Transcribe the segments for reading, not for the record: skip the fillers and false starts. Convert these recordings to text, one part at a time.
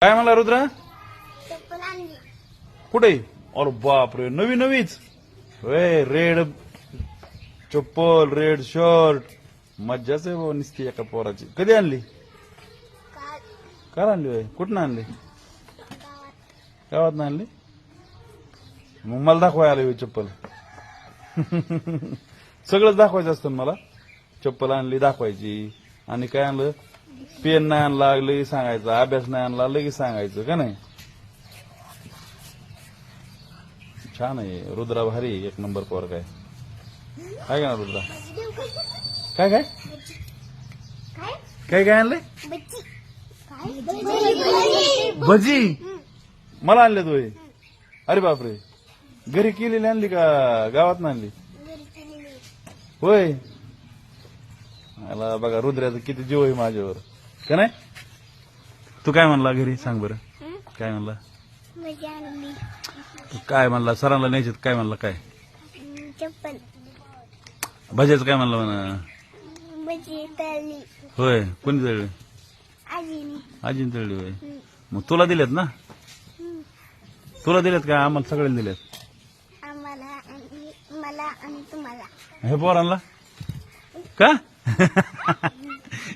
काय म्हणला रुद्रा? चप्पल आणली. कुठे? अरे बापरे, नवी नवीच रेड चप्पल, रेड शर्ट, मज्जाच आहे भाऊ निसती एका पोराची. कधी आणली? काल काल आणली होय? कुठं आणली? गावात गावात आणली? मग मला दाखवाय आली होय चप्पल. सगळंच दाखवायचं असतं ना मला. चप्पल आणली दाखवायची, आणि काय आणलं, पेन नाही आणला लगेच सांगायचं, अभ्यास नाही आणला लगेच सांगायचं का नाही. छान आहे रुद्रा, भारी एक नंबर पोर. काय काय का ना रुद्रा? काय काय काय काय काय आणलंय? बच्ची काय भजी मला आणले होय? अरे बापरे, घरी केलेली आणली का गावात आणली? घरी केलेली. होय. मला बघा रुद्राचं किती जीव आहे माझ्यावर का नाही. तू काय म्हणला घरी सांग बरं? काय म्हणला? मजा आणली. तू काय म्हणला? सरांना न्यायचे काय म्हणला? काय चप्पल भज्याचं काय म्हणलं म्हणा? बच्ची तळली. होय. कोणी तळली? आजीने. आजीने तळली होय. मग तुला दिलेत ना? तुला दिलेत का आम्हाला सगळ्यांना दिलेत? आम्हाला आणि मला आणि तुम्हाला. हे पोरांना का?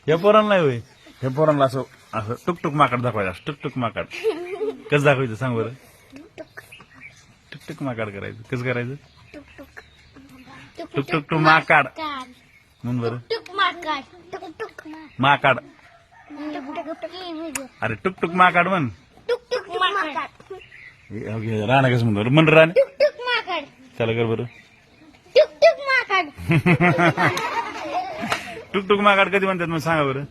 या पोरांना नाही होय. हे पोरांना असं असं टुकटुक माकड दाखवायचं. टुकटुक माकड कसं दाखवायचं सांग बरं? टुक टुकटुक माकड करायचं. कसं करायचं? टुक टुक टुक टुक टू माकड काढ. म्हणून बरं. टुक माकाड. टुक टुक माकड. टुक टुक अरे टुकटुक माकड म्हण. टुक टुक माकाड. राणा कसं म्हणतो म्हण राणे? टुक टुक माकाड. त्याला कर बरं. टुक टुक माकाड. टुकटुक माकड कधी म्हणतात मग सांगा बरं?